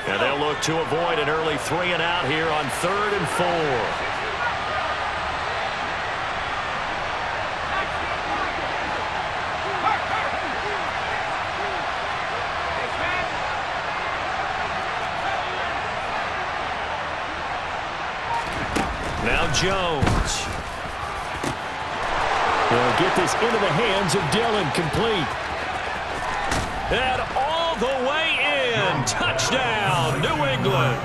And they'll look to avoid an early 3 and out here on 3rd and 4. Now Jones. They'll get this into the hands of Dillon, complete. And all the way in. Touchdown, New England.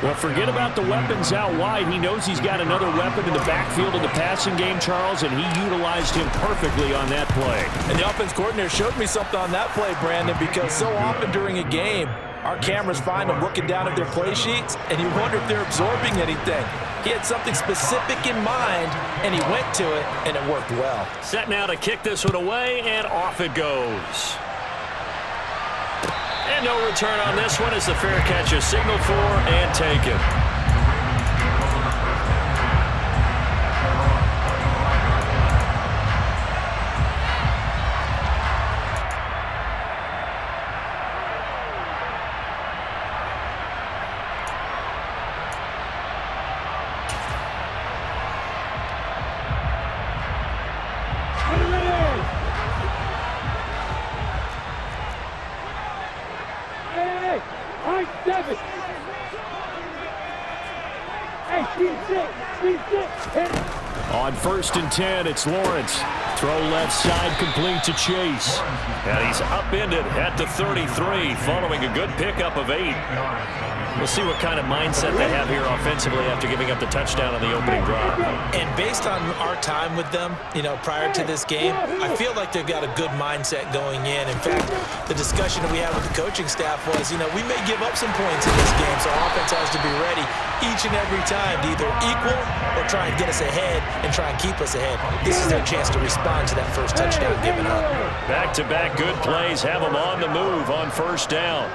Well, forget about the weapons out wide. He knows he's got another weapon in the backfield in the passing game, Charles, and he utilized him perfectly on that play. And the offense coordinator showed me something on that play, Brandon, because so often during a game, our cameras find them looking down at their play sheets, and you wonder if they're absorbing anything. He had something specific in mind, and he went to it, and it worked well. Set now to kick this one away, and off it goes. And no return on this one as the fair catch is signaled for and taken. On 1st and 10, it's Lawrence. Throw left side, complete to Chase. And he's upended at the 33 following a good pickup of 8. We'll see what kind of mindset they have here offensively after giving up the touchdown on the opening drive. And based on our time with them, prior to this game, I feel like they've got a good mindset going in. In fact, the discussion that we had with the coaching staff was, we may give up some points in this game, so our offense has to be ready each and every time to either equal or try and get us ahead and try and keep us ahead. This is their chance to respond to that first touchdown given up. Back-to-back good plays have them on the move on 1st down.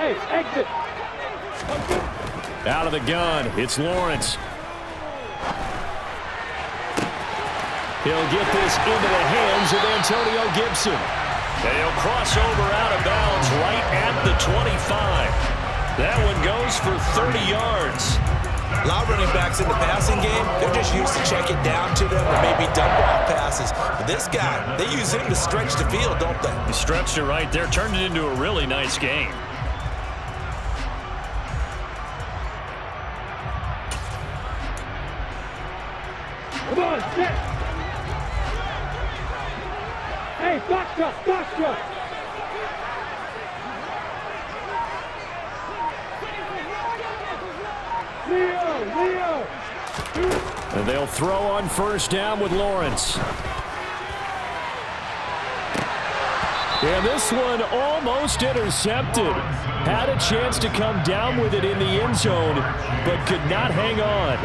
Exit. Out of the gun, it's Lawrence. He'll get this into the hands of Antonio Gibson. They'll cross over out of bounds right at the 25. That one goes for 30 yards. A lot of running backs in the passing game, they're just used to check it down to them or maybe dump off passes. But this guy, they use him to stretch the field, don't they? He stretched it right there, turned it into a really nice game. Come on, set. Hey, doctor. Leo. And they'll throw on 1st down with Lawrence. And this one almost intercepted. Had a chance to come down with it in the end zone, but could not hang on.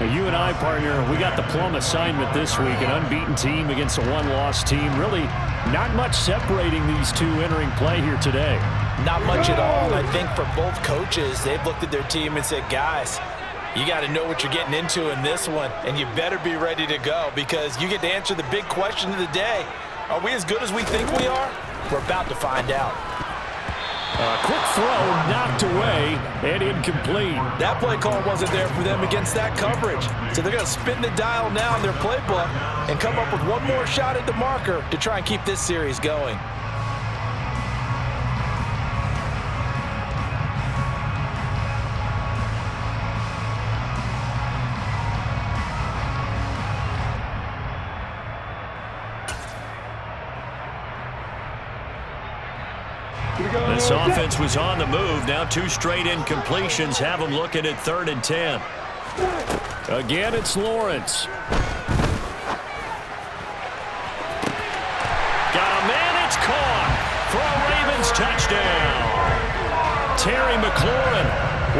Now, you and I, partner, we got the plum assignment this week. An unbeaten team against a one-loss team. Really not much separating these two entering play here today. Not much at all. I think for both coaches, they've looked at their team and said, guys, you got to know what you're getting into in this one, and you better be ready to go because you get to answer the big question of the day. Are we as good as we think we are? We're about to find out. A quick throw knocked away and incomplete. That play call wasn't there for them against that coverage. So they're going to spin the dial now in their playbook and come up with one more shot at the marker to try and keep this series going. This offense was on the move. Now 2 straight incompletions have them looking at 3rd and 10. Again, it's Lawrence. Got a man, it's caught for a Ravens touchdown. Terry McLaurin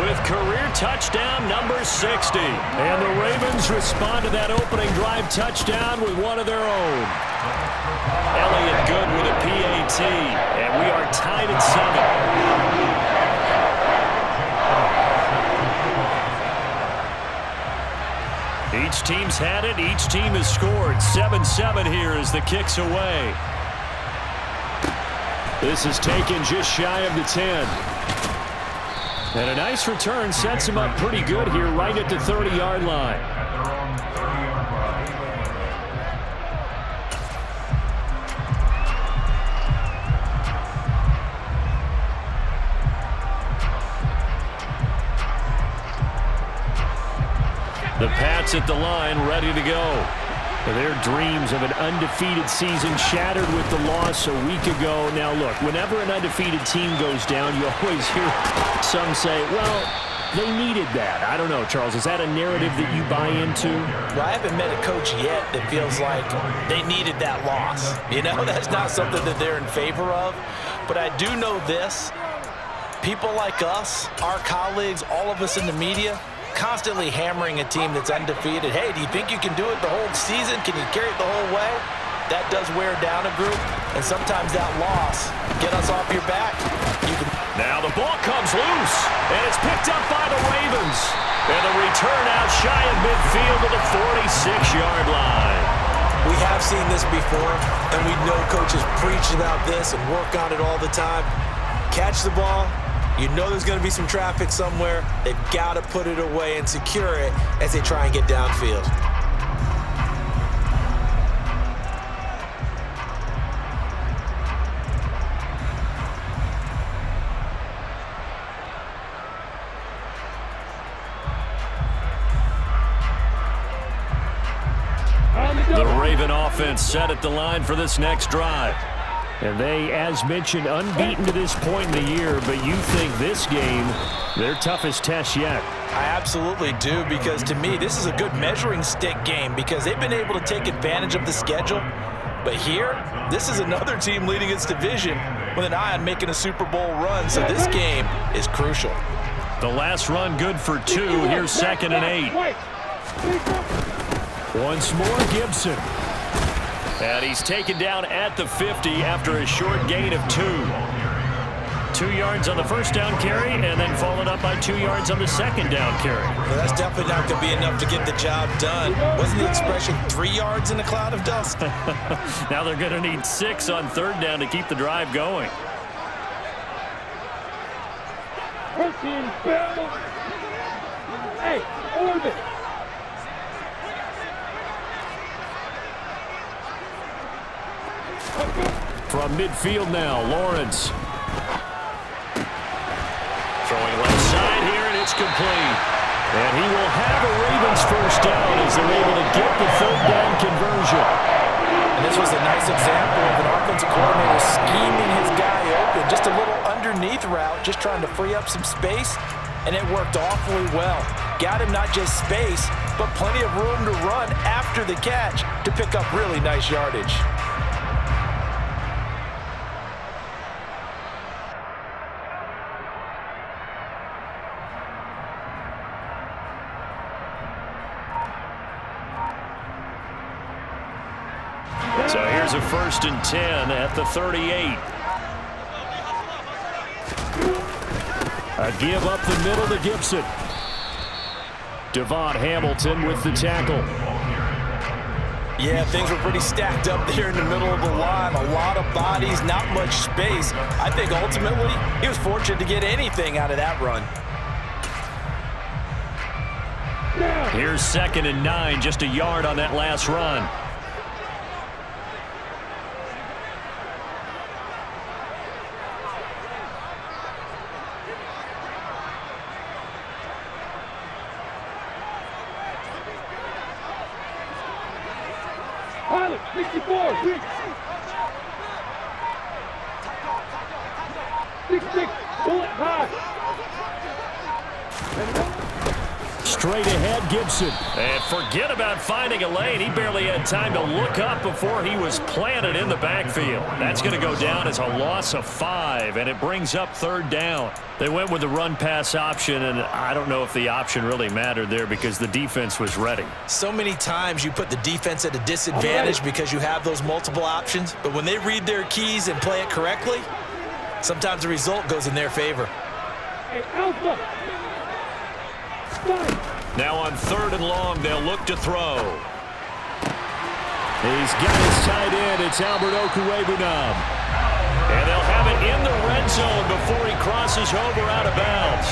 with career touchdown number 60. And the Ravens respond to that opening drive touchdown with one of their own. Elliott good with a PAT, and we are tied at 7. teams had it. Each team has scored. 7-7 here as the kick's away. This is taken just shy of the 10. And a nice return sets him up pretty good here right at the 30-yard line. The Pats at the line, ready to go. Their dreams of an undefeated season shattered with the loss a week ago. Now, look, whenever an undefeated team goes down, you always hear some say, well, they needed that. I don't know, Charles. Is that a narrative that you buy into? Well, I haven't met a coach yet that feels like they needed that loss. You know, that's not something that they're in favor of. But I do know this. People like us, our colleagues, all of us in the media, constantly hammering a team that's undefeated. Hey, do you think you can do it the whole season? Can you carry it the whole way? That does wear down a group, and sometimes that loss get us off your back. Now the ball comes loose, and it's picked up by the Ravens. And the return out shy of midfield to the 46-yard line. We have seen this before, and we know coaches preach about this and work on it all the time. Catch the ball. You know there's going to be some traffic somewhere. They've got to put it away and secure it as they try and get downfield. The Raven offense set at the line for this next drive. And they, as mentioned, unbeaten to this point in the year, but you think this game, their toughest test yet. I absolutely do, because to me, this is a good measuring stick game because they've been able to take advantage of the schedule. But here, this is another team leading its division with an eye on making a Super Bowl run, so this game is crucial. The last run good for 2. Here's 2nd and 8. Once more, Gibson. And he's taken down at the 50 after a short gain of 2. 2 yards on the first down carry, and then followed up by 2 yards on the second down carry. Well, that's definitely not going to be enough to get the job done. Wasn't the expression 3 yards in a cloud of dust? Now they're going to need 6 on 3rd down to keep the drive going. Hey, orbit. From midfield now, Lawrence. Throwing left side here, and it's complete. And he will have a Ravens first down as they're able to get the 3rd down conversion. And this was a nice example of an offensive coordinator scheming his guy open. Just a little underneath route, just trying to free up some space, and it worked awfully well. Got him not just space, but plenty of room to run after the catch to pick up really nice yardage. So here's a 1st and 10 at the 38. A give up the middle to Gibson. Devon Hamilton with the tackle. Yeah, things were pretty stacked up there in the middle of the line. A lot of bodies, not much space. I think ultimately he was fortunate to get anything out of that run. Here's 2nd and 9, just a yard on that last run. Pilot, 64. 66. Bullet high. Straight ahead, Gibson. And forget about finding a lane. He barely had time to look up before he was planted in the backfield. That's going to go down as a loss of 5, and it brings up 3rd down. They went with the run-pass option, and I don't know if the option really mattered there because the defense was ready. So many times you put the defense at a disadvantage because you have those multiple options, but when they read their keys and play it correctly, sometimes the result goes in their favor. Hey, Alpha. Stop. Now on 3rd and long, they'll look to throw. He's got his tight end. It's Albert Okwuegbunam. And they'll have it in the red zone before he crosses over out of bounds.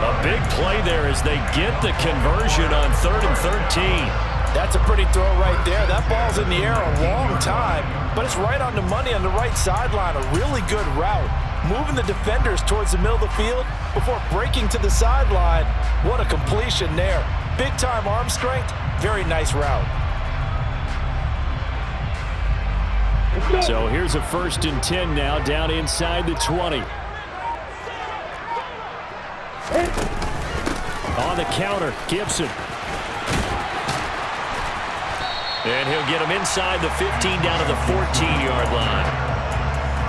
A big play there as they get the conversion on 3rd and 13. That's a pretty throw right there. That ball's in the air a long time, but it's right on the money on the right sideline. A really good route. Moving the defenders towards the middle of the field before breaking to the sideline. What a completion there. Big-time arm strength. Very nice route. So here's a 1st and 10 now, down inside the 20. On the counter, Gibson. And he'll get him inside the 15 down to the 14-yard line.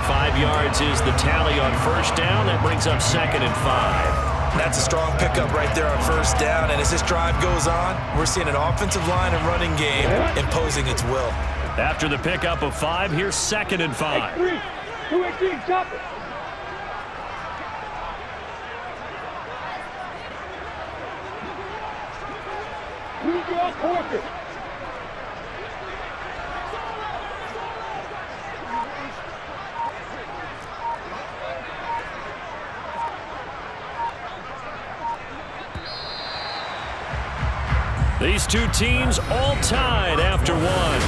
5 yards is the tally on 1st down. That brings up 2nd and 5. That's a strong pickup right there on 1st down. And as this drive goes on, we're seeing an offensive line and running game imposing its will. After the pickup of 5, here's 2nd and 5. 3, 218, chop it. Use your quarter. These two teams all tied after one.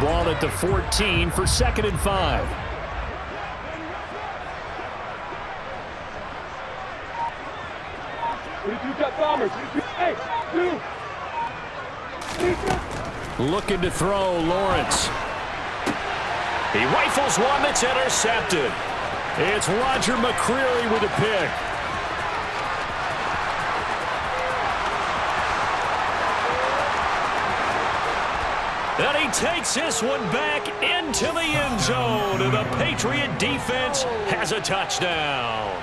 Ball at the 14 for 2nd and 5. Looking to throw, Lawrence. He rifles one that's intercepted. It's Roger McCreary with a pick. And he takes this one back into the end zone. And the Patriot defense has a touchdown.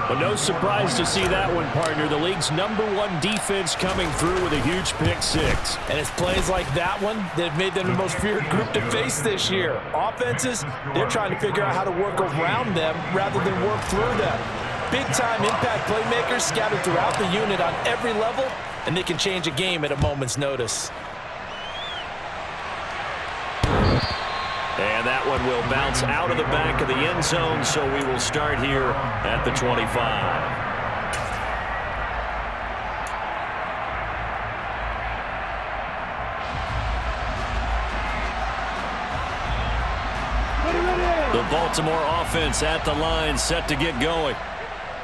Well, no surprise to see that one, partner. The league's #1 defense coming through with a huge pick 6. And it's plays like that one that have made them the most feared group to face this year. Offenses, they're trying to figure out how to work around them rather than work through them. Big-time impact playmakers scattered throughout the unit on every level, and they can change a game at a moment's notice. And that one will bounce out of the back of the end zone, so we will start here at the 25. The Baltimore offense at the line, set to get going.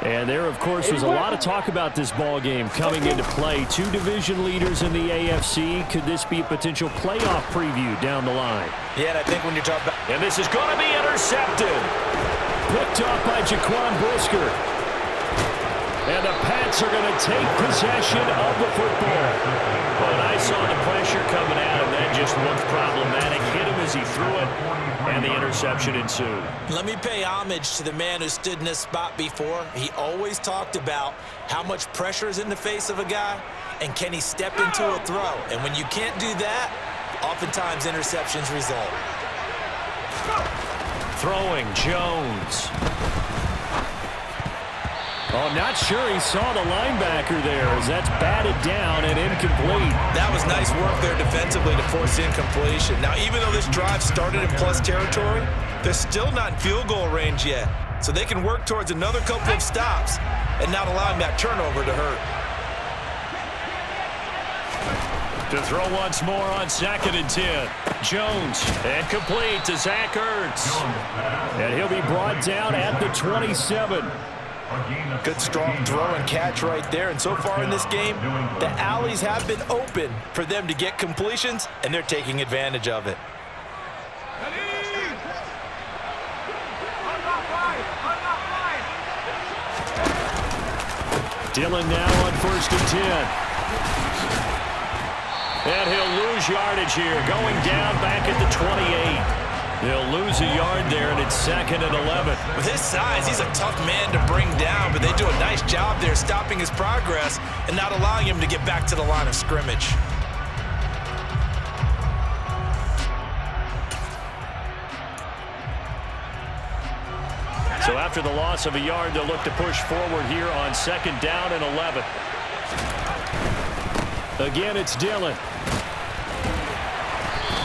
And there, of course, was a lot of talk about this ball game coming into play. 2 division leaders in the AFC. Could this be a potential playoff preview down the line? Yeah, and I think when you're talking about... And this is going to be intercepted. Picked off by Jaquan Brisker. And the Pats are going to take possession of the football. When I saw the pressure coming at him, that just looked problematic. Hit him as he threw it, and the interception ensued. Let me pay homage to the man who stood in this spot before. He always talked about how much pressure is in the face of a guy, and can he step into a throw. And when you can't do that, oftentimes interceptions result. Throwing, Jones. Oh, not sure he saw the linebacker there as that's batted down and incomplete. That was nice work there defensively to force incompletion. Now, even though this drive started in plus territory, they're still not in field goal range yet. So they can work towards another couple of stops and not allowing that turnover to hurt. To throw once more on 2nd and 10. Jones, and complete to Zach Ertz. And he'll be brought down at the 27. Good strong throw and catch right there. And so far in this game, the alleys have been open for them to get completions, and they're taking advantage of it. Dillon now on 1st and 10. And he'll lose yardage here, going down back at the 28. They'll lose a yard there, and it's 2nd and 11. With his size, he's a tough man to bring down, but they do a nice job there stopping his progress and not allowing him to get back to the line of scrimmage. So after the loss of a yard, they'll look to push forward here on 2nd down and 11. Again, it's Dillon.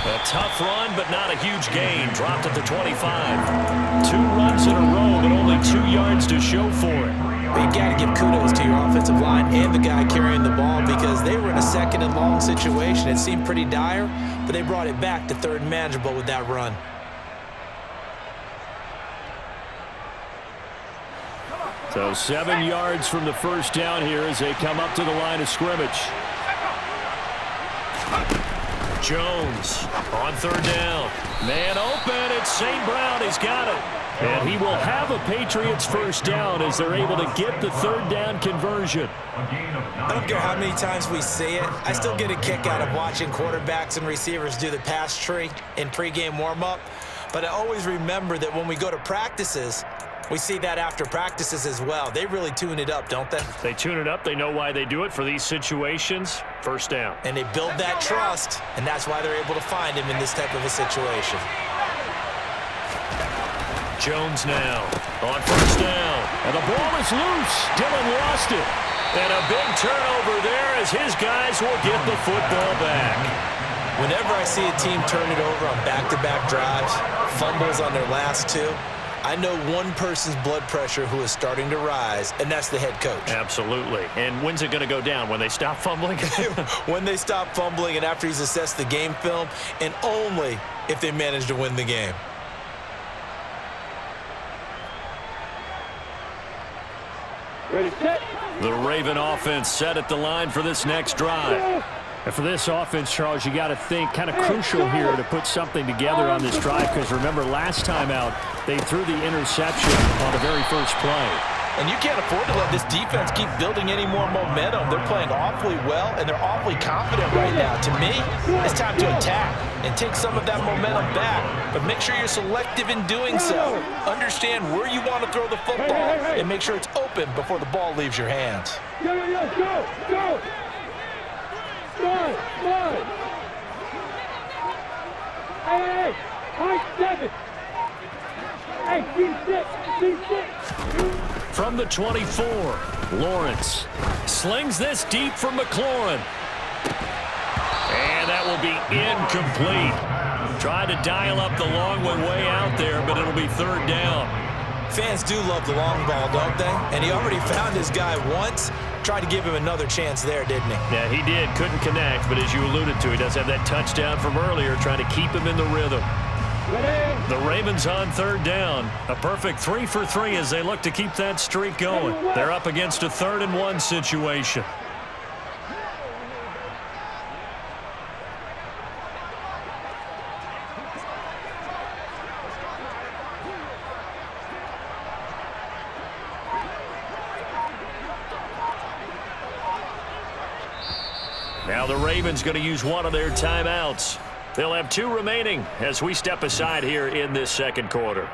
A tough run, but not a huge gain. Dropped at the 25. 2 runs in a row, but only 2 yards to show for it. But you got to give kudos to your offensive line and the guy carrying the ball because they were in a 2nd and long situation. It seemed pretty dire, but they brought it back to 3rd and manageable with that run. So 7 yards from the first down here as they come up to the line of scrimmage. Jones on 3rd down. Man open. It's St. Brown. He's got it. And he will have a Patriots first down as they're able to get the 3rd down conversion. I don't care how many times we see it. I still get a kick out of watching quarterbacks and receivers do the pass tree in pregame warm-up. But I always remember that when we go to practices, we see that after practices as well. They really tune it up, don't they? They tune it up. They know why they do it for these situations. First down. And they build that trust, and that's why they're able to find him in this type of a situation. Jones now on 1st down. And the ball is loose. Dillon lost it. And a big turnover there as his guys will get the football back. Whenever I see a team turn it over on back-to-back drives, fumbles on their last 2, I know one person's blood pressure who is starting to rise, and that's the head coach. Absolutely. And when's it going to go down? When they stop fumbling? When they stop fumbling and after he's assessed the game film, and only if they manage to win the game. Ready, set. The Raven offense set at the line for this next drive. And for this offense, Charles, you got to think kind of crucial here to put something together on this drive because remember last time out, they threw the interception on the very first play. And you can't afford to let this defense keep building any more momentum. They're playing awfully well, and they're awfully confident right now. To me, it's time to attack and take some of that momentum back. But make sure you're selective in doing so. Understand where you want to throw the football and make sure it's open before the ball leaves your hands. Go, go! Slide! Hey! High 7! Hey, D6! From the 24, Lawrence slings this deep from McLaurin. And that will be incomplete. Tried to dial up the long one way out there, but it'll be 3rd down. Fans do love the long ball, don't they? And he already found his guy once. Tried to give him another chance there, didn't he? Yeah, he did. Couldn't connect, but as you alluded to, he does have that touchdown from earlier, trying to keep him in the rhythm. The Ravens on 3rd down. A perfect 3 for 3 as they look to keep that streak going. They're up against a 3rd and 1 situation. Now the Ravens going to use one of their timeouts. They'll have 2 remaining as we step aside here in this 2nd quarter.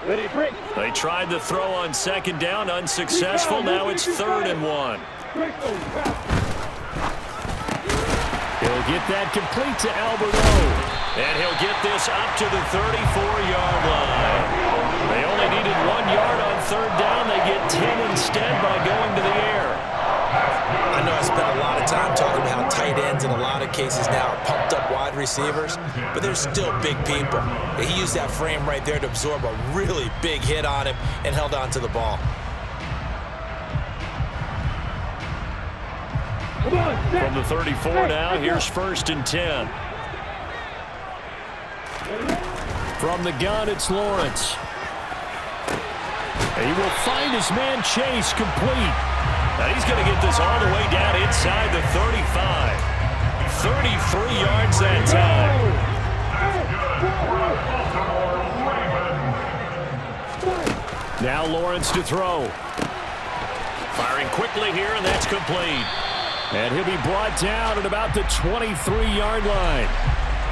Ready, break. They tried the throw on 2nd down, unsuccessful. Now it's 3rd and 1. He'll get that complete to Alberto. And he'll get this up to the 34-yard line. They only needed 1 yard on 3rd down. They get 10 instead by going to the air. I know I spent a lot of time talking about how tight ends in a lot of cases now are pumped up wide receivers, but they're still big people. He used that frame right there to absorb a really big hit on him and held on to the ball. From the 34 now, here's 1st and 10. From the gun, it's Lawrence. He will find his man Chase complete. Now he's going to get this all the way down inside the 35. 33 yards that time. Now Lawrence to throw. Firing quickly here, and that's complete. And he'll be brought down at about the 23-yard line.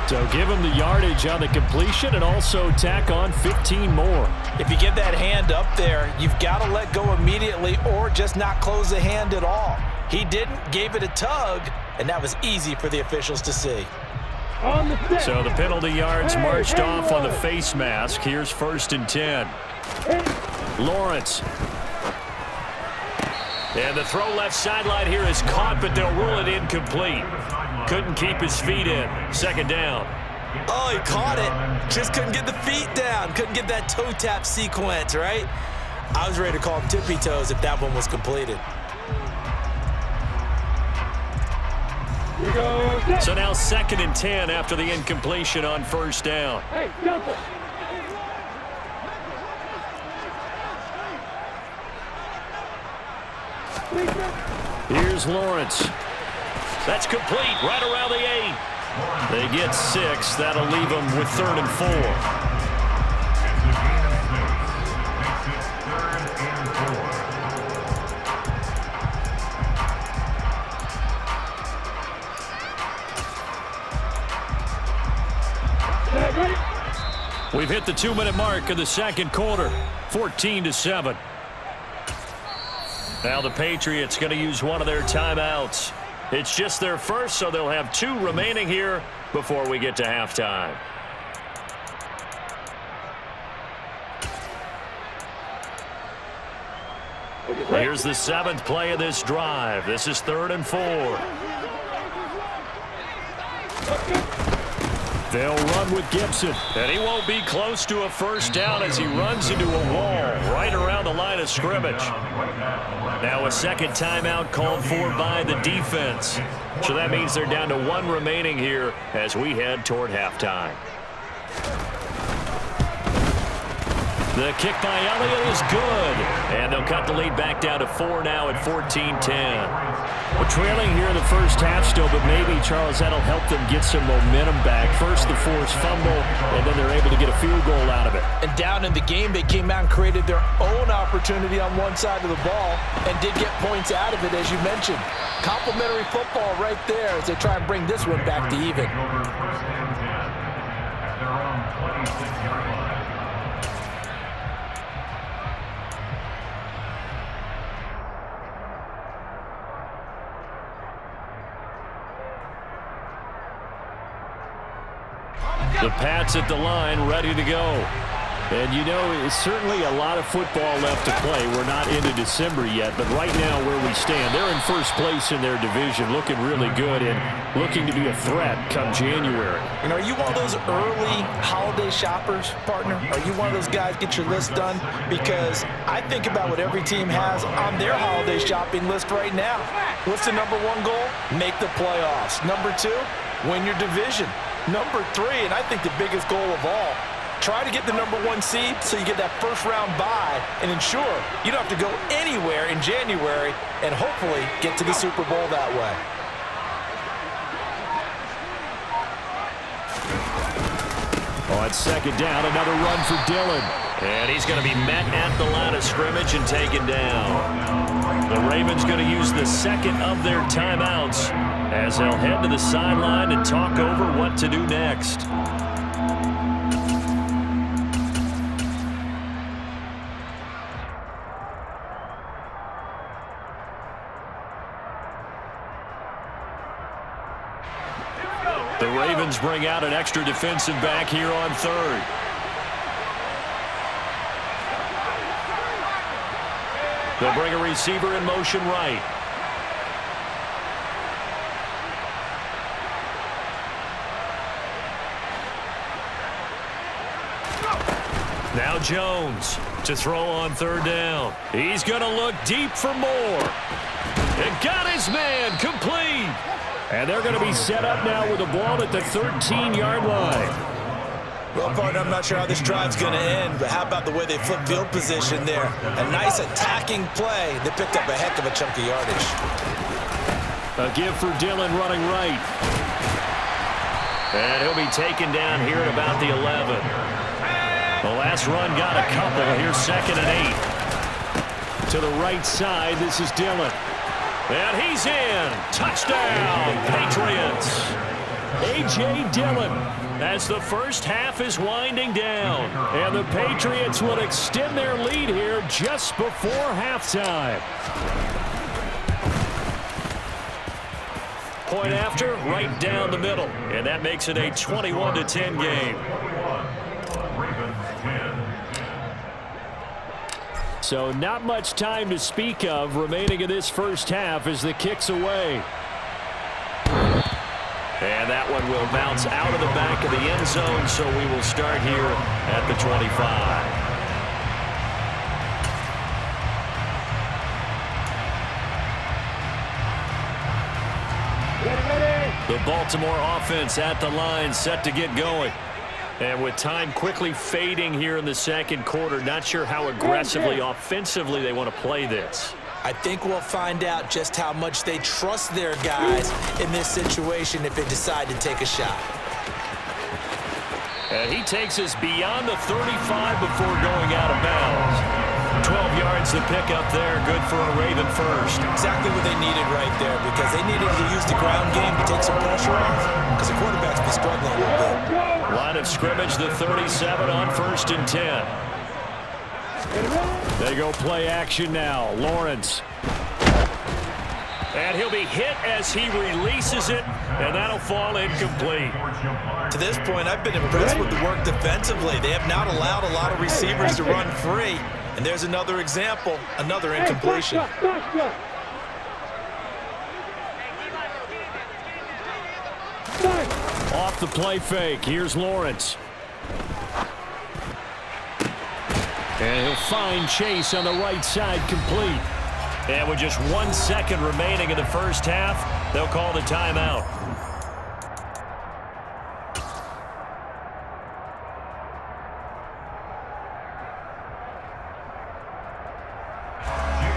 So give him the yardage on the completion and also tack on 15 more. If you give that hand up there, you've got to let go immediately or just not close the hand at all. He didn't, gave it a tug, and that was easy for the officials to see. So the penalty yards marched off on the face mask. Here's 1st and 10. Lawrence. And the throw left sideline here is caught, but they'll rule it incomplete. Couldn't keep his feet in. 2nd down. Oh, he caught it. Just couldn't get the feet down. Couldn't get that toe tap sequence, right? I was ready to call him tippy toes if that one was completed. So now 2nd and 10 after the incompletion on 1st down. Hey, jump it. Here's Lawrence. That's complete right around the 8. They get 6. That'll leave them with 3rd and 4. We've hit the 2-minute mark of the 2nd quarter. 14-7. Now the Patriots going to use one of their timeouts. It's just their first, so they'll have 2 remaining here before we get to halftime. Here's the 7th play of this drive. This is 3rd and 4. They'll run with Gibson. And he won't be close to a 1st down as he runs into a wall right around the line of scrimmage. Now a 2nd timeout called for by the defense. So that means they're down to 1 remaining here as we head toward halftime. The kick by Elliott is good. And they'll cut the lead back down to 4 now at 14-10. We're trailing here in the first half still, but maybe, Charles, that'll help them get some momentum back. First the forced fumble, and then they're able to get a field goal out of it. And down in the game, they came out and created their own opportunity on one side of the ball and did get points out of it, as you mentioned. Complimentary football right there as they try and bring this one back to even. The Pats at the line, ready to go. And, you know, it's certainly a lot of football left to play. We're not into December yet, but right now where we stand, they're in first place in their division, looking really good and looking to be a threat come January. And are you one of those early holiday shoppers, partner? Are you one of those guys get your list done? Because I think about what every team has on their holiday shopping list right now. What's the number 1 goal? Make the playoffs. Number 2, win your division. Number 3, and I think the biggest goal of all, try to get the number 1 seed so you get that first-round bye and ensure you don't have to go anywhere in January and hopefully get to the Super Bowl that way. On 2nd down, another run for Dillon. And he's going to be met at the line of scrimmage and taken down. The Ravens going to use the 2nd of their timeouts as they'll head to the sideline and talk over what to do next. The Ravens bring out an extra defensive back here on 3rd. They'll bring a receiver in motion right. Now Jones to throw on 3rd down. He's going to look deep for more. And got his man complete. And they're going to be set up now with the ball at the 13-yard line. Well, partner, I'm not sure how this drive's going to end, but how about the way they flip field position there? A nice attacking play. They picked up a heck of a chunk of yardage. A give for Dillon running right. And he'll be taken down here at about the 11. The last run got a couple. Here's 2nd and 8. To the right side, this is Dillon. And he's in. Touchdown, Patriots. A.J. Dillon. As the first half is winding down. And the Patriots will extend their lead here just before halftime. Point after, right down the middle. And that makes it a 21-10 game. So not much time to speak of remaining in this first half as the kick's away. And that one will bounce out of the back of the end zone, so we will start here at the 25. The Baltimore offense at the line, set to get going. And with time quickly fading here in the second quarter, not sure how aggressively, offensively they want to play this. I think we'll find out just how much they trust their guys in this situation if they decide to take a shot. And he takes us beyond the 35 before going out of bounds. 12 yards to pick up there. Good for a Raven first. Exactly what they needed right there, because they needed to use the ground game to take some pressure off, because the quarterback's been struggling a little bit. Line of scrimmage, the 37 on 1st and 10. They go play action now. Lawrence. And he'll be hit as he releases it, and that'll fall incomplete. To this point, I've been impressed with the work defensively. They have not allowed a lot of receivers to run free. And there's another example, another incompletion. Off the play fake. Here's Lawrence. And he'll find Chase on the right side, complete. And with just 1 second remaining in the first half, they'll call the timeout.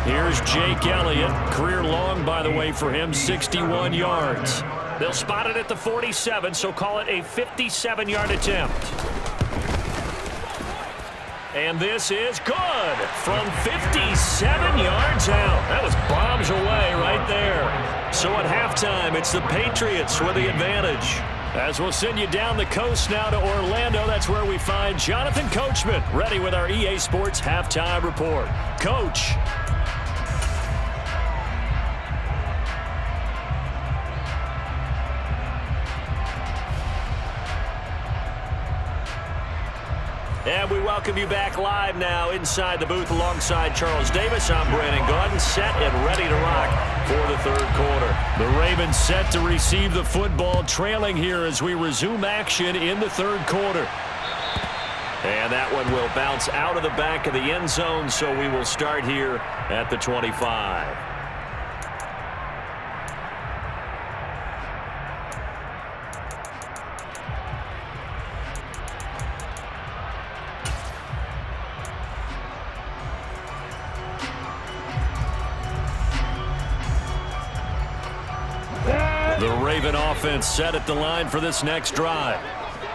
Here's Jake Elliott. Career long, by the way, for him, 61 yards. They'll spot it at the 47, so call it a 57-yard attempt. And this is good from 57 yards out. That was bombs away right there. So at halftime, it's the Patriots with the advantage. As we'll send you down the coast now to Orlando, that's where we find Jonathan Coachman ready with our EA Sports Halftime Report. Coach. And we welcome you back live now inside the booth alongside Charles Davis. I'm Brandon Gaudin, set and ready to rock for the third quarter. The Ravens set to receive the football, trailing here as we resume action in the third quarter. And that one will bounce out of the back of the end zone, so we will start here at the 25. The Raven offense set at the line for this next drive.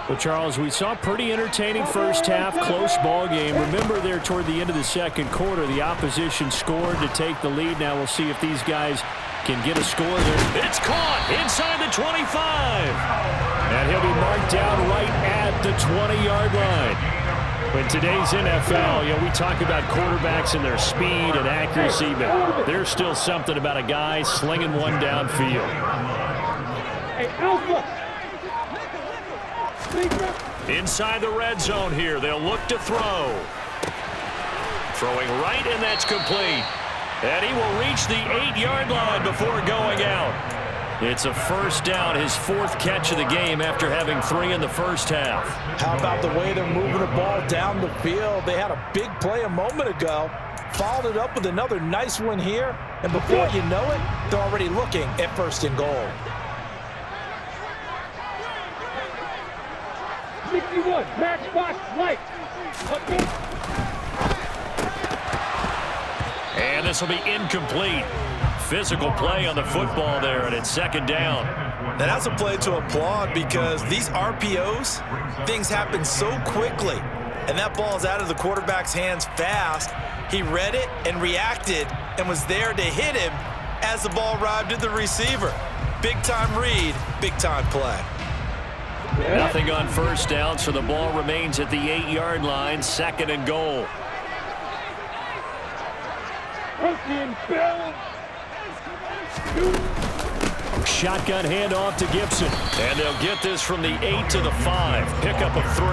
Well, Charles, we saw a pretty entertaining first half, close ball game. Remember there toward the end of the second quarter, the opposition scored to take the lead. Now we'll see if these guys can get a score there. It's caught inside the 25. And he'll be marked down right at the 20-yard line. In today's NFL, we talk about quarterbacks and their speed and accuracy, but there's still something about a guy slinging one downfield. Hey, Alpha! Inside the red zone here, they'll look to throw. Throwing right, and that's complete. And he will reach the 8-yard line before going out. It's a first down, his 4th catch of the game after having 3 in the first half. How about the way they're moving the ball down the field? They had a big play a moment ago, followed it up with another nice one here, and before you know it, they're already looking at 1st and goal. 61, matchbox light. And this will be incomplete. Physical play on the football there, and it's 2nd down. Now that's a play to applaud, because these RPOs, things happen so quickly, and that ball is out of the quarterback's hands fast. He read it and reacted and was there to hit him as the ball arrived at the receiver. Big-time read, big-time play. Nothing on first down, so the ball remains at the 8-yard line, 2nd and goal. Shotgun handoff to Gibson. And they'll get this from the 8 to the 5. Pickup of 3.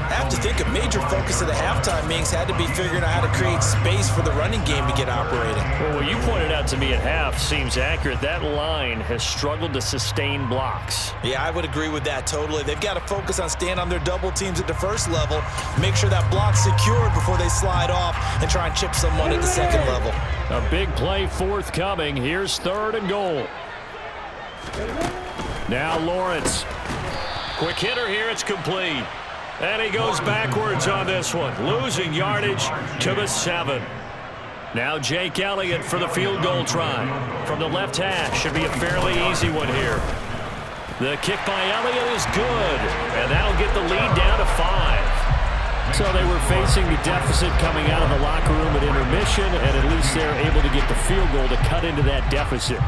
I have to think a major focus of the halftime meetings had to be figuring out how to create space for the running game to get operating. Well, what you pointed out to me at half seems accurate. That line has struggled to sustain blocks. Yeah, I would agree with that totally. They've got to focus on staying on their double teams at the first level, make sure that block's secured before they slide off and try and chip someone at the second level. A big play forthcoming. Here's 3rd and goal. Now Lawrence. Quick hitter here. It's complete. And he goes backwards on this one, losing yardage to the 7. Now Jake Elliott for the field goal try. From the left hash, should be a fairly easy one here. The kick by Elliott is good, and that'll get the lead down to 5. So they were facing the deficit coming out of the locker room at intermission, and at least they're able to get the field goal to cut into that deficit.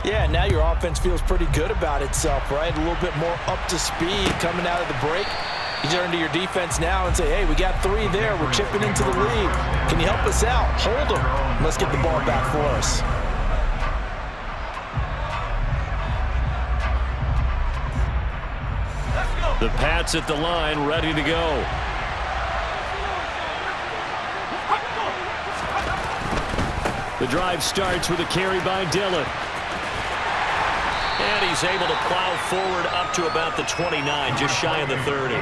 Yeah, now your offense feels pretty good about itself, right? A little bit more up to speed coming out of the break. You turn to your defense now and say, hey, we got 3 there. We're chipping into the lead. Can you help us out? Hold them. Let's get the ball back for us. The Pats at the line, ready to go. The drive starts with a carry by Dillon. And he's able to plow forward up to about the 29, just shy of the 30.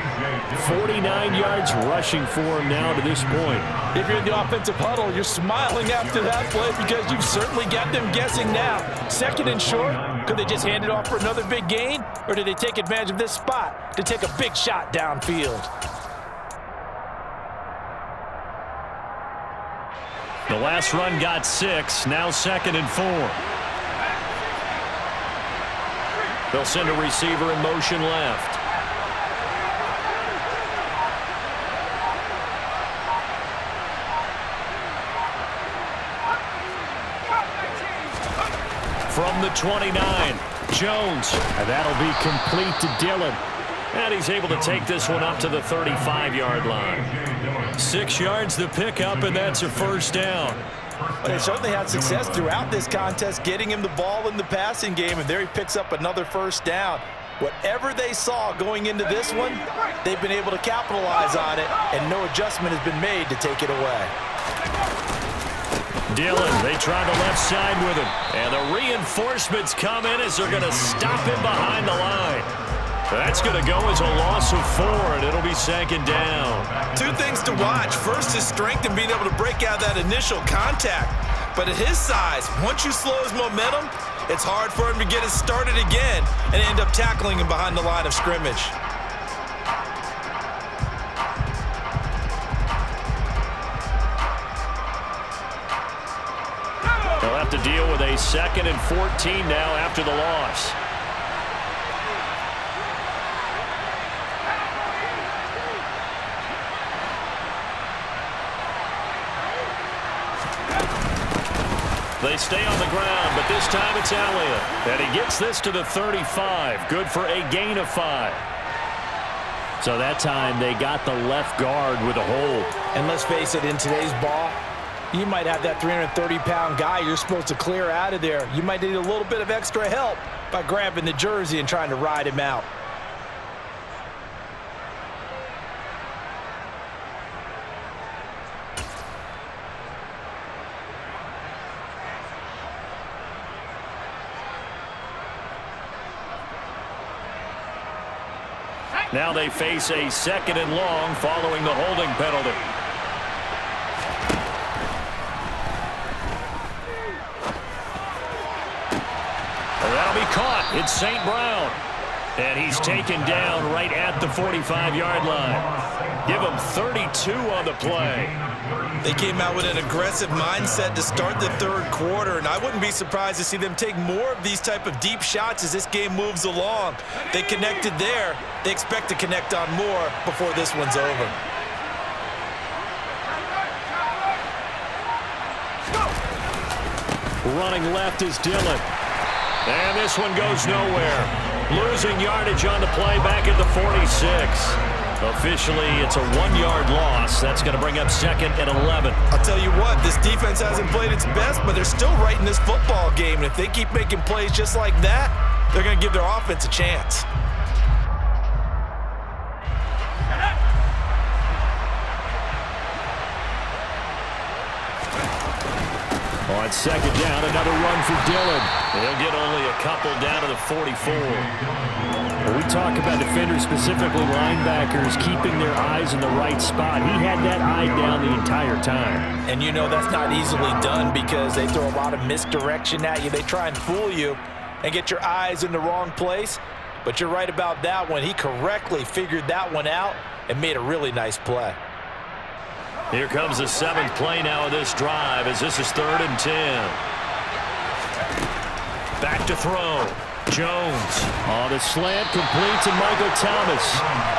49 yards rushing for him now to this point. If you're in the offensive huddle, you're smiling after that play because you've certainly got them guessing now. 2nd and short, could they just hand it off for another big gain? Or did they take advantage of this spot to take a big shot downfield? The last run got 6, now 2nd and 4. They'll send a receiver in motion left. From the 29, Jones. And that'll be complete to Dillon. And he's able to take this one up to the 35-yard line. 6 yards the pickup, and that's a 1st down. They certainly had success throughout this contest, getting him the ball in the passing game, and there he picks up another 1st down. Whatever they saw going into this one, they've been able to capitalize on it, and no adjustment has been made to take it away. Dillon, they try the left side with him, and the reinforcements come in as they're going to stop him behind the line. That's going to go as a loss of 4, and it'll be 2nd down. 2 things to watch. First, his strength and being able to break out that initial contact. But at his size, once you slow his momentum, it's hard for him to get it started again and end up tackling him behind the line of scrimmage. They'll have to deal with a 2nd and 14 now after the loss. They stay on the ground, but this time it's Elliott. And he gets this to the 35. Good for a gain of 5. So that time they got the left guard with a hold. And let's face it, in today's ball, you might have that 330-pound guy you're supposed to clear out of there. You might need a little bit of extra help by grabbing the jersey and trying to ride him out. Now they face a 2nd and long following the holding penalty. And that'll be caught. It's St. Brown. And he's taken down right at the 45-yard line. Give him 32 on the play. They came out with an aggressive mindset to start the 3rd quarter, and I wouldn't be surprised to see them take more of these type of deep shots as this game moves along. They connected there. They expect to connect on more before this one's over. Running left is Dillon. And this one goes nowhere. Losing yardage on the play back at the 46. Officially, it's a 1-yard loss. That's going to bring up 2nd and 11. I'll tell you what, this defense hasn't played its best, but they're still right in this football game. And if they keep making plays just like that, they're going to give their offense a chance. On 2nd down, another run for Dillon. He'll get only a couple down to the 44. When we talk about defenders, specifically linebackers, keeping their eyes in the right spot, he had that eye down the entire time. And you know that's not easily done because they throw a lot of misdirection at you. They try and fool you and get your eyes in the wrong place. But you're right about that one. He correctly figured that one out and made a really nice play. Here comes the 7th play now of this drive as this is 3rd and 10. Back to throw. Jones. On the slant, complete to Michael Thomas.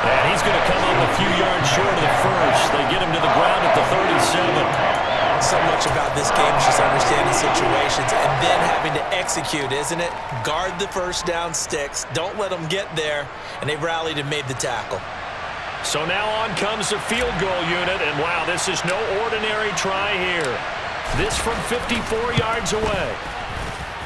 And he's going to come up a few yards short of the first. They get him to the ground at the 37. So much about this game is just understanding situations and then having to execute, isn't it? Guard the first down sticks. Don't let them get there. And they rallied and made the tackle. So now on comes the field goal unit. And wow, this is no ordinary try here. This from 54 yards away.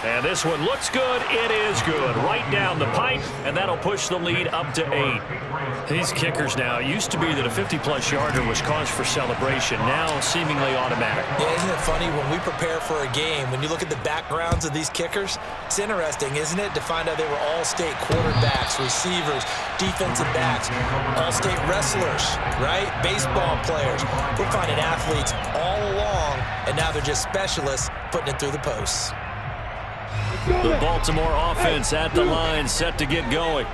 And this one looks good. It is good. Right down the pipe, and that'll push the lead up to 8. These kickers now, it used to be that a 50-plus yarder was cause for celebration. Now seemingly automatic. Yeah, isn't it funny when we prepare for a game, when you look at the backgrounds of these kickers, it's interesting, isn't it, to find out they were all-state quarterbacks, receivers, defensive backs, all-state wrestlers, right? Baseball players. We're finding athletes all along, and now they're just specialists putting it through the posts. The Baltimore offense at the line, set to get going.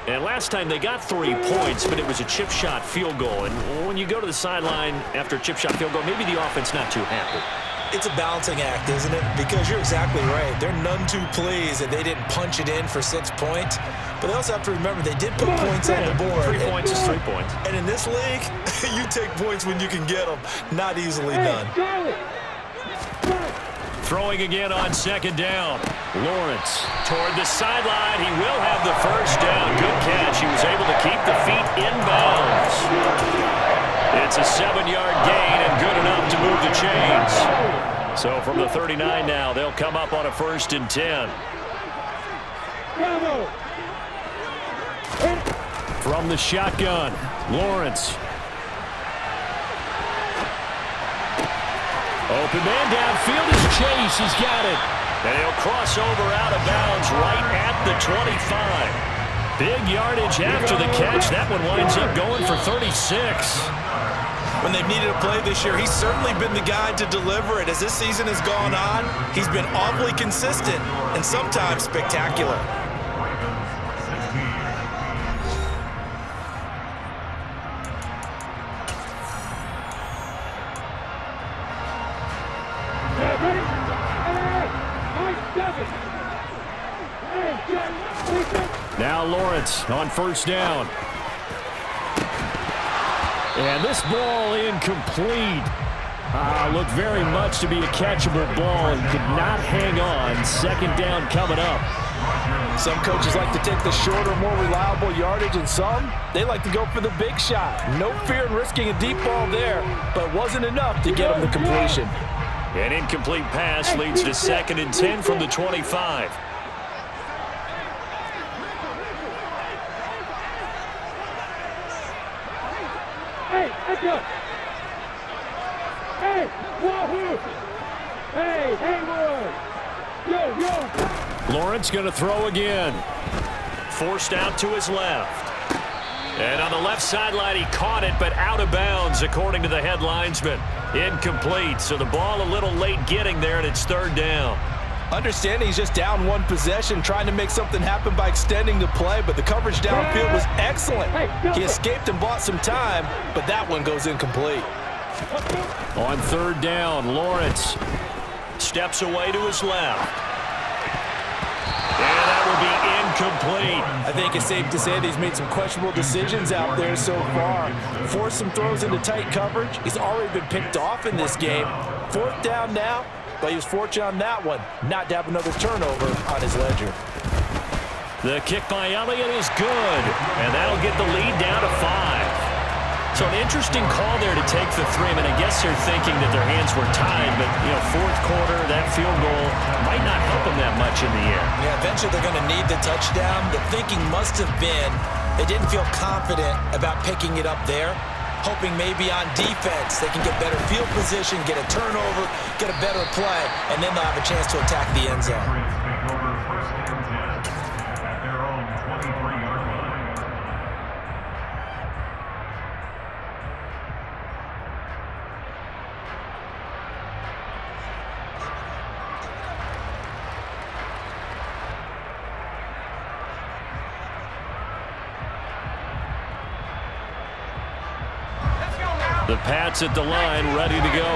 And last time they got 3 points, but it was a chip shot field goal. And when you go to the sideline after a chip shot field goal, maybe the offense not too happy. It's a balancing act, isn't it? Because you're exactly right. They're none too pleased that they didn't punch it in for 6 points. But they also have to remember they did put points on the board. 3 points is 3 points. And in this league, you take points when you can get them. Not easily done. Throwing again on 2nd down. Lawrence toward the sideline. He will have the first down. Good catch. He was able to keep the feet in bounds. It's a 7-yard gain and good enough to move the chains. So from the 39 now, they'll come up on a 1st and 10. From the shotgun, Lawrence. Open man downfield is Chase. He's got it. And he'll cross over out of bounds right at the 25. Big yardage after the catch. That one winds up going for 36. When they've needed a play this year, he's certainly been the guy to deliver it. As this season has gone on, he's been awfully consistent and sometimes spectacular. Now Lawrence on 1st down. And this ball incomplete. Looked very much to be a catchable ball and could not hang on. 2nd down coming up. Some coaches like to take the shorter, more reliable yardage, and some, they like to go for the big shot. No fear in risking a deep ball there, but wasn't enough to get them the completion. An incomplete pass leads to 2nd and 10 from the 25. Hey, Echo! Hey, Wahoo! Hey, Haywood! Yo! Lawrence going to throw again. Forced out to his left. And on the left sideline, he caught it, but out of bounds, according to the head linesman. Incomplete, so the ball a little late getting there, and it's 3rd down. Understanding he's just down 1 possession, trying to make something happen by extending the play, but the coverage downfield was excellent. He escaped and bought some time, but that one goes incomplete. On 3rd down, Lawrence steps away to his left. And that will be incomplete. I think it's safe to say that he's made some questionable decisions out there so far. Forced some throws into tight coverage. He's already been picked off in this game. 4th down now, but he was fortunate on that one not to have another turnover on his ledger. The kick by Elliott is good, and that'll get the lead down to 5. So an interesting call there to take the 3. I mean, I guess they're thinking that their hands were tied, but, 4th quarter, that field goal might not help them that much in the end. Yeah, eventually they're going to need the touchdown. The thinking must have been they didn't feel confident about picking it up there, hoping maybe on defense they can get better field position, get a turnover, get a better play, and then they'll have a chance to attack the end zone. The Pats at the line, ready to go.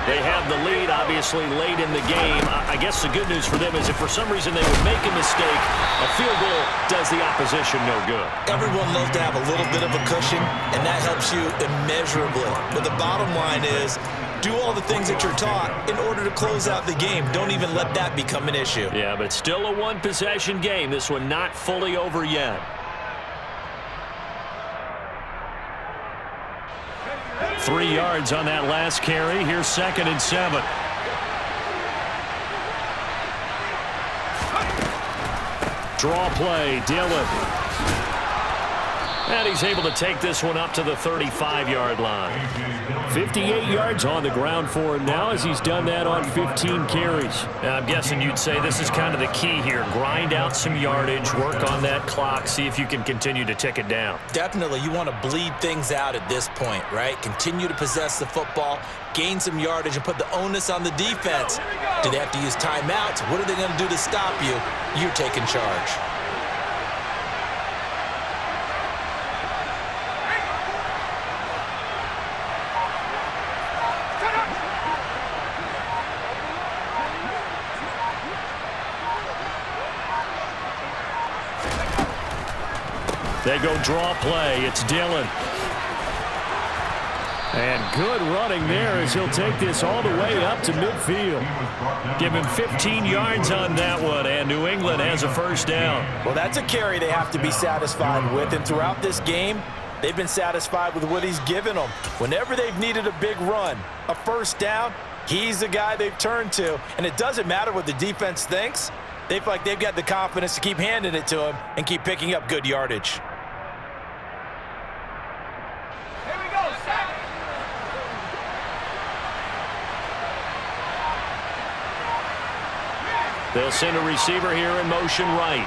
They have the lead, obviously, late in the game. I guess the good news for them is if for some reason they would make a mistake, a field goal does the opposition no good. Everyone loves to have a little bit of a cushion, and that helps you immeasurably. But the bottom line is, do all the things that you're taught in order to close out the game. Don't even let that become an issue. Yeah, but still a one-possession game. This one not fully over yet. 3 yards on that last carry. Here's 2nd and 7. Draw play, Dillon. And he's able to take this one up to the 35-yard line. 58 yards on the ground for him now as he's done that on 15 carries. Now, I'm guessing you'd say this is kind of the key here. Grind out some yardage, work on that clock, see if you can continue to tick it down. Definitely, you want to bleed things out at this point, right? Continue to possess the football, gain some yardage, and put the onus on the defense. Do they have to use timeouts? What are they going to do to stop you? You're taking charge. They go draw play. It's Dillon. And good running there as he'll take this all the way up to midfield. Give him 15 yards on that one, and New England has a 1st down. Well, that's a carry they have to be satisfied with, and throughout this game, they've been satisfied with what he's given them. Whenever they've needed a big run, a 1st down, he's the guy they've turned to, and it doesn't matter what the defense thinks. They feel like they've got the confidence to keep handing it to him and keep picking up good yardage. They'll send a receiver here in motion right.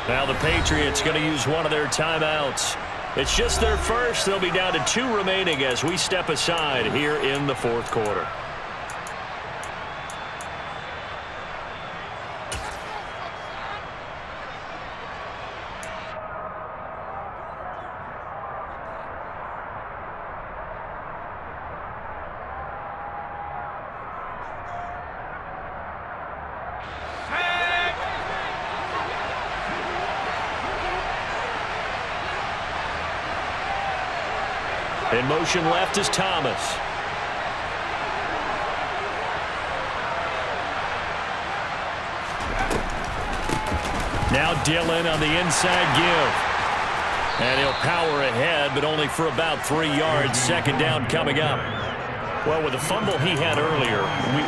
Now the Patriots going to use one of their timeouts. It's just their first. They'll be down to 2 remaining as we step aside here in the 4th quarter. In motion left is Thomas. Now Dillon on the inside give. And he'll power ahead, but only for about 3 yards. 2nd down coming up. Well, with the fumble he had earlier,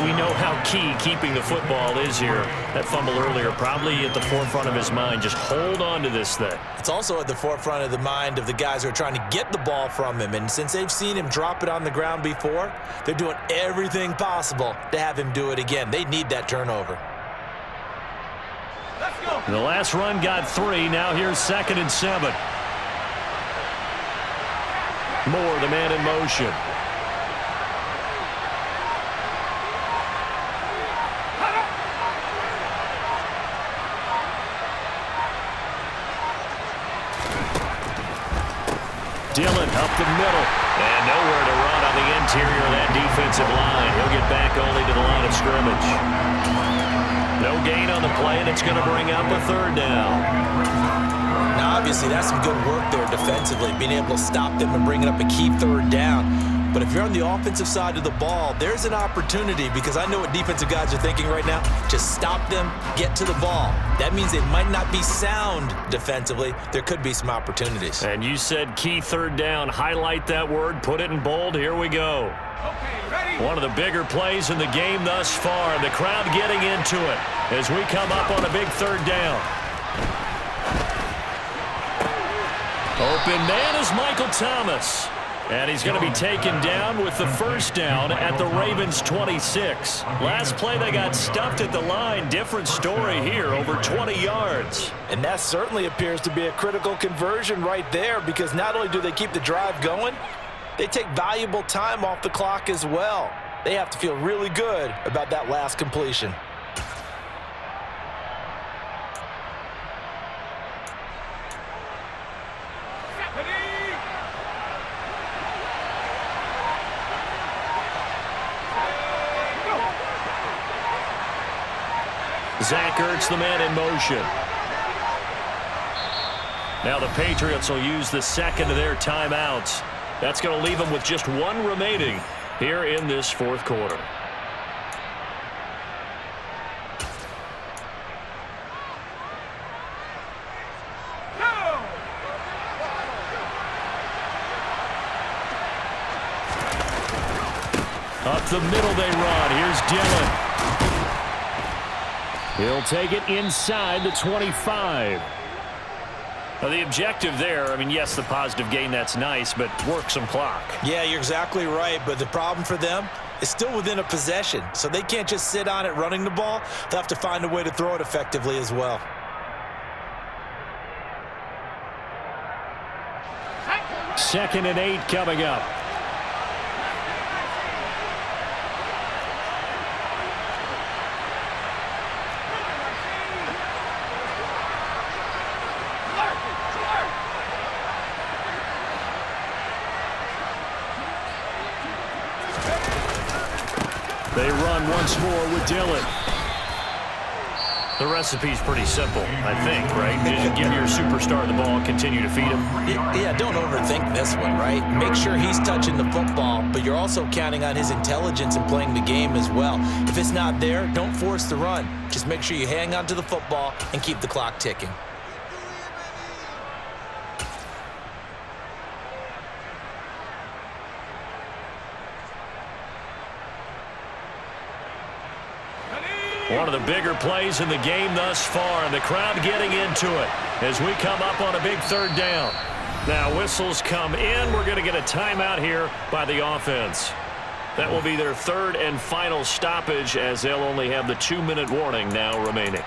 we know how key keeping the football is here. That fumble earlier probably at the forefront of his mind. Just hold on to this thing. It's also at the forefront of the mind of the guys who are trying to get the ball from him. And since they've seen him drop it on the ground before, they're doing everything possible to have him do it again. They need that turnover. Let's go. The last run got 3. Now here's 2nd and 7. Moore, the man in motion. Dillon up the middle. And nowhere to run on the interior of that offensive line. He'll get back only to the line of scrimmage. No gain on the play, and it's going to bring up a third down. Now, obviously, that's some good work there defensively, being able to stop them and bringing up a key third down. But if you're on the offensive side of the ball, there's an opportunity, because I know what defensive guys are thinking right now. Just stop them, get to the ball. That means they might not be sound defensively. There could be some opportunities. And you said key third down. Highlight that word. Put it in bold. Here we go. One of the bigger plays in the game thus far. The crowd getting into it as we come up on a big third down. Open man is Michael Thomas. And he's going to be taken down with the first down at the Ravens' 26. Last play, they got stuffed at the line. Different story here, over 20 yards. And that certainly appears to be a critical conversion right there, because not only do they keep the drive going, they take valuable time off the clock as well. They have to feel really good about that last completion. Zach Ertz, the man in motion. Now the Patriots will use the second of their timeouts. That's going to leave them with just one remaining here in this fourth quarter. Up the middle they run. Here's Dillon. He'll take it inside the 25. Now the objective there, I mean, yes, the positive gain, that's nice, but work some clock. Yeah, you're exactly right, but the problem for them is still within a possession, so they can't just sit on it running the ball. They'll have to find a way to throw it effectively as well. Second and 8 coming up. They run once more with Dillon. The recipe's pretty simple, I think, right? Just give your superstar the ball and continue to feed him. Yeah, don't overthink this one, right? Make sure he's touching the football, but you're also counting on his intelligence and playing the game as well. If it's not there, don't force the run. Just make sure you hang on to the football and keep the clock ticking. One of the bigger plays in the game thus far, and the crowd getting into it as we come up on a big third down. Now whistles come in. We're going to get a timeout here by the offense. That will be their third and final stoppage, as they'll only have the 2-minute warning now remaining.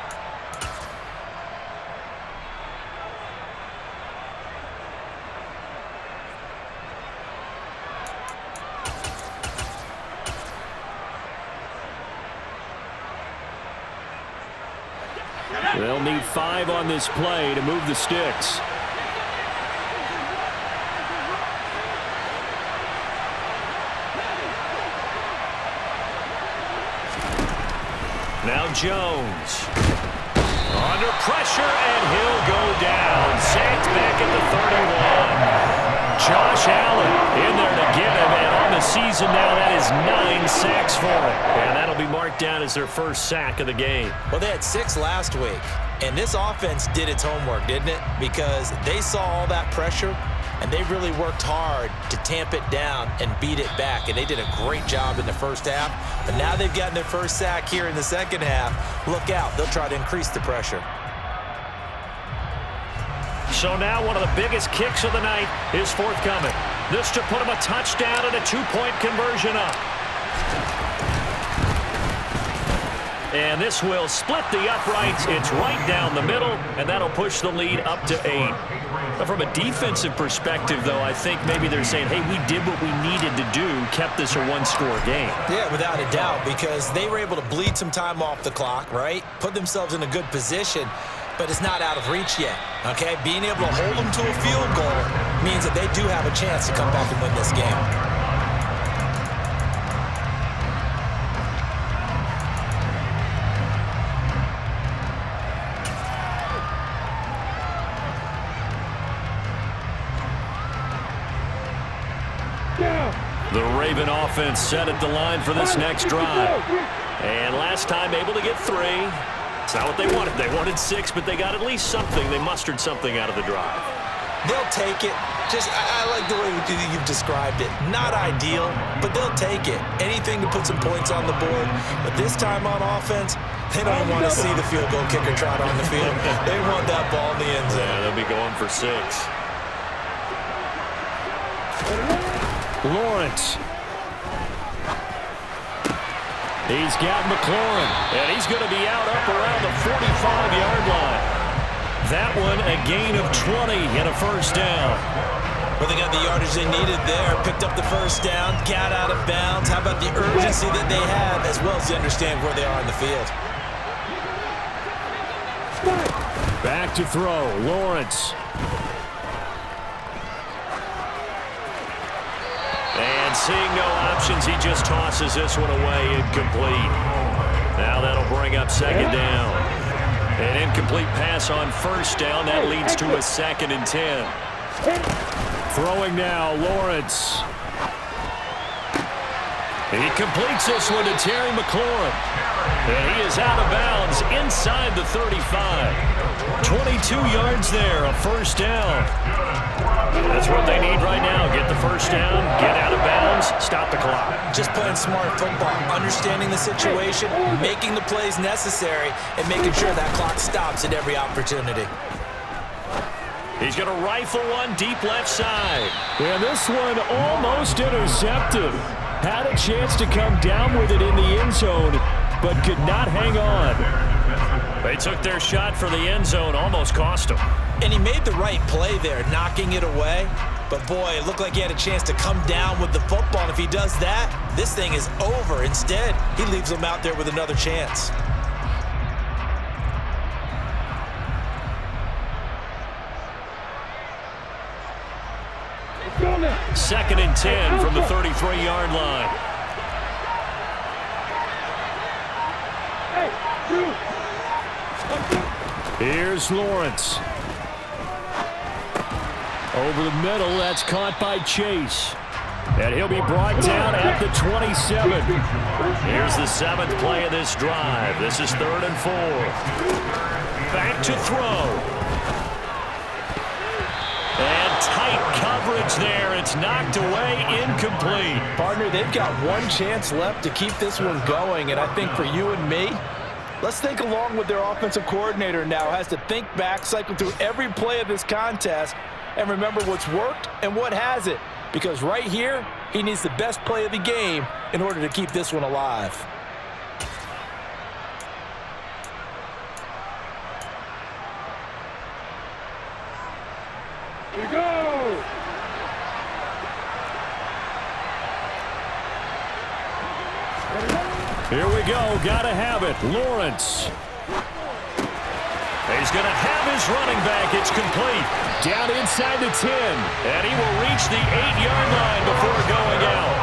They'll need 5 on this play to move the sticks. Now Jones. Under pressure, and he'll go down. Sacked back at the 31. Josh Allen in there to get him, and on the season now, that is 9 sacks for him. And that'll be marked down as their first sack of the game. Well, they had 6 last week, and this offense did its homework, didn't it? Because they saw all that pressure, and they really worked hard to tamp it down and beat it back, and they did a great job in the first half. But now they've gotten their first sack here in the second half. Look out. They'll try to increase the pressure. So now one of the biggest kicks of the night is forthcoming. This to put him a touchdown and a 2-point conversion up. And this will split the uprights. It's right down the middle, and that'll push the lead up to 8. But from a defensive perspective, though, I think maybe they're saying, hey, we did what we needed to do, kept this a 1-score game. Yeah, without a doubt, because they were able to bleed some time off the clock, right? Put themselves in a good position, but it's not out of reach yet, okay? Being able to hold them to a field goal means that they do have a chance to come back and win this game. Raven offense set at the line for this next drive. And last time able to get 3. It's not what they wanted. They wanted 6, but they got at least something. They mustered something out of the drive. They'll take it. I like the way you've described it. Not ideal, but they'll take it. Anything to put some points on the board. But this time on offense, they don't want to see the field goal kicker trot on the field. They want that ball in the end zone. Yeah, they'll be going for 6. Lawrence. He's got McLaurin. And he's going to be out up around the 45-yard line. That one a gain of 20 and a first down. Well, they got the yardage they needed there. Picked up the first down, got out of bounds. How about the urgency that they have, as well as they understand where they are in the field. Back to throw. Lawrence. And seeing no options, he just tosses this one away, incomplete. Now that'll bring up second down. An incomplete pass on first down. That leads to a 2nd and 10. Throwing now, Lawrence. He completes this one to Terry McLaurin. And he is out of bounds inside the 35. 22 yards there, a first down. That's what they need right now. Get the first down, get out of bounds, stop the clock. Just playing smart football, understanding the situation, making the plays necessary, and making sure that clock stops at every opportunity. He's going to rifle one deep left side. And this one almost intercepted. Had a chance to come down with it in the end zone, but could not hang on. They took their shot for the end zone, almost cost him. And he made the right play there, knocking it away. But, boy, it looked like he had a chance to come down with the football. And if he does that, this thing is over. Instead, he leaves him out there with another chance. Second and 10 from the 33-yard line. Here's Lawrence. Over the middle, that's caught by Chase. And he'll be brought down at the 27. Here's the 7th play of this drive. This is 3rd and 4. Back to throw. And tight coverage there. It's knocked away, incomplete. Partner, they've got one chance left to keep this one going. And I think for you and me, let's think along with their offensive coordinator now. Has to think back, cycle through every play of this contest, and remember what's worked and what hasn't. Because right here, he needs the best play of the game in order to keep this one alive. Here we go! Here we go. Gotta have it. Lawrence. He's going to have his running back. It's complete. Down inside the 10. And he will reach the 8-yard line before going out.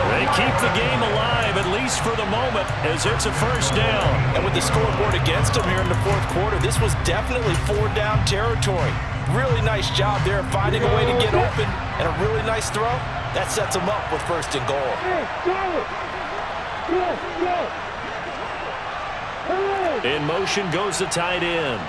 They keep the game alive, at least for the moment, as it's a first down. And with the scoreboard against him here in the fourth quarter, this was definitely 4-down territory. Really nice job there of finding a way to get open, and a really nice throw. That sets him up with 1st and goal. In motion goes the tight end.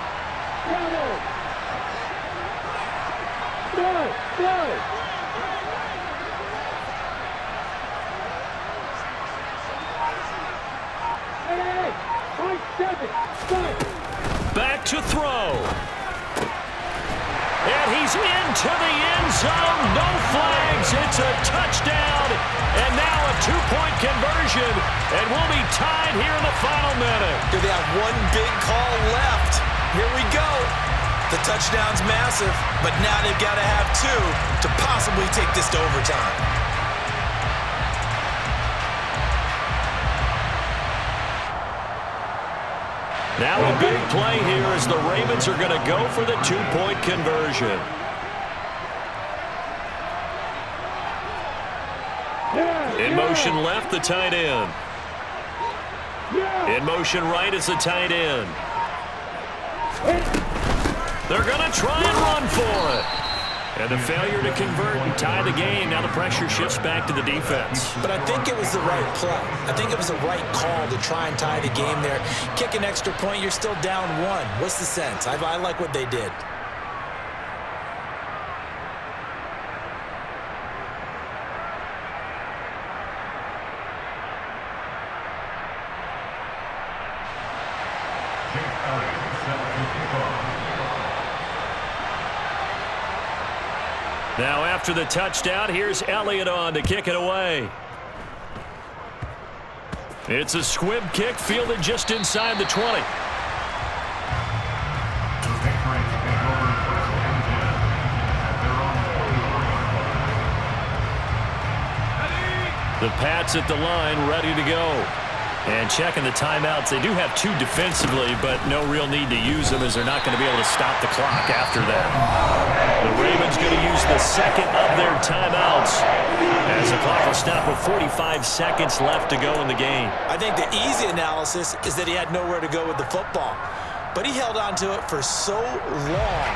Back to throw. And he's into the end zone. No flags. It's a touchdown. And now a 2-point conversion. And we'll be tied here in the final minute. Do they have one big call left? Here we go. The touchdown's massive, but now they've got to have 2 to possibly take this to overtime. Now a big play here as the Ravens are going to go for the 2-point conversion. In motion left, the tight end. In motion right is the tight end. They're going to try and run for it. And the failure to convert and tie the game. Now the pressure shifts back to the defense. But I think it was the right play. I think it was the right call to try and tie the game there. Kick an extra point, you're still down one. What's the sense? I like what they did. Now after the touchdown, here's Elliott on to kick it away. It's a squib kick fielded just inside the 20. The Pats at the line, ready to go. And checking the timeouts. They do have two defensively, but no real need to use them as they're not going to be able to stop the clock after that. The Ravens going to use the second of their timeouts as the clock will stop with 45 seconds left to go in the game. I think the easy analysis is that he had nowhere to go with the football. But he held on to it for so long,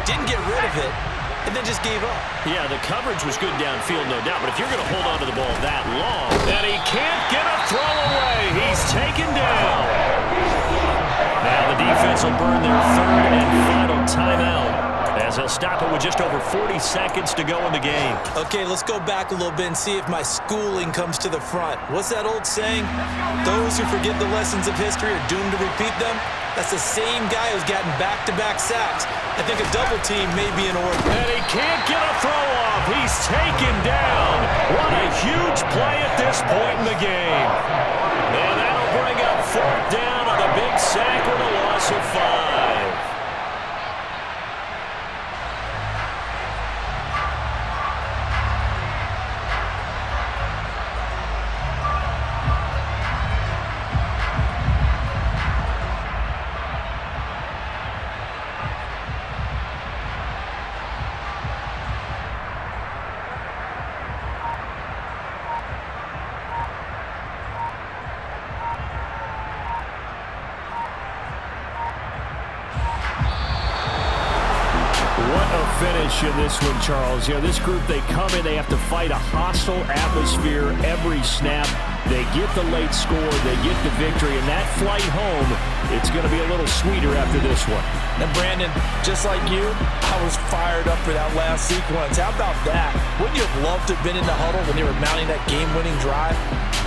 didn't get rid of it, and then just gave up. Yeah, the coverage was good downfield, no doubt. But if you're going to hold on to the ball that long, and he can't get a throw away, he's taken down. Now the defense will burn their third and final timeout as they'll stop it with just over 40 seconds to go in the game. Okay, let's go back a little bit and see if my schooling comes to the front. What's that old saying? Those who forget the lessons of history are doomed to repeat them. That's the same guy who's gotten back-to-back sacks. I think a double team may be in order. And he can't get a throw off. He's taken down. What a huge play at this point in the game. And that'll bring up fourth down on a big sack with a loss of 5. Finish in this one, Charles. You know, this group, they come in, they have to fight a hostile atmosphere every snap. They get the late score, they get the victory, and that flight home, it's going to be a little sweeter after this one. And Brandon, just like you, I was fired up for that last sequence. How about that? Wouldn't you have loved to have been in the huddle when they were mounting that game-winning drive?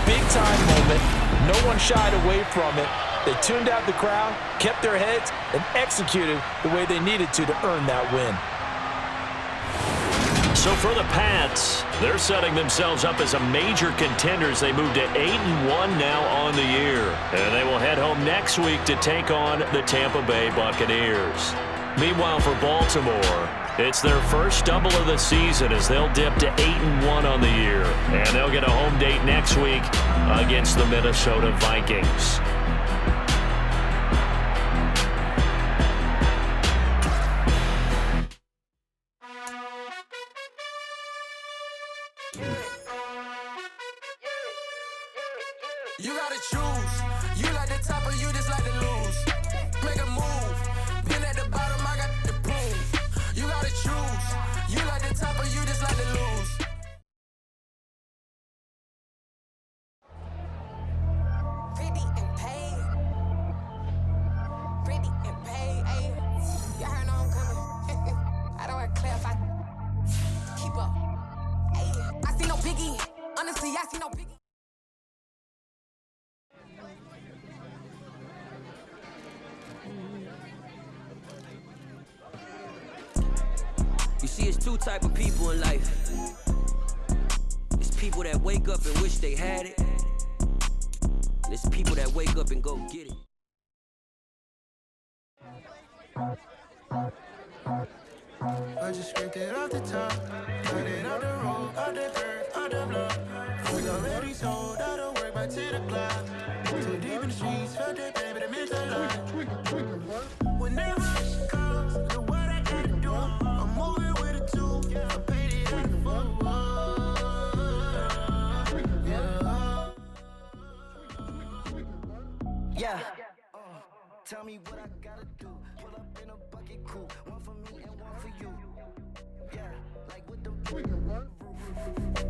Big-time moment. No one shied away from it. They tuned out the crowd, kept their heads, and executed the way they needed to earn that win. So for the Pats, they're setting themselves up as a major contender as they move to 8-1 now on the year. And they will head home next week to take on the Tampa Bay Buccaneers. Meanwhile, for Baltimore, it's their first double of the season as they'll dip to 8-1 on the year. And they'll get a home date next week against the Minnesota Vikings. You gotta choose. You like the top or you just like to lose. Make a move. Been at the bottom, I got the proof. You gotta choose. You like the top or you just like to lose. Pretty and paid. Pretty and paid. Ayy. Y'all heard no I'm coming. I don't want to clear if I keep up. Ayy. I see no biggie. Honestly, I see no biggie. You see, it's two type of people in life. It's people that wake up and wish they had it. And it's people that wake up and go get it. I just scraped it off the top, cut it off the road, off the dirt, off the block. We already sold, I don't work back to the clock. Too deep in the streets, felt that pain, but it meant a lot. Whenever it comes, look what I gotta do. I'm moving with a two, I'm paid it in the full. Yeah. Tell me what I gotta do. Pull up in a bucket, cool. One for me and one for you. Yeah, like with them.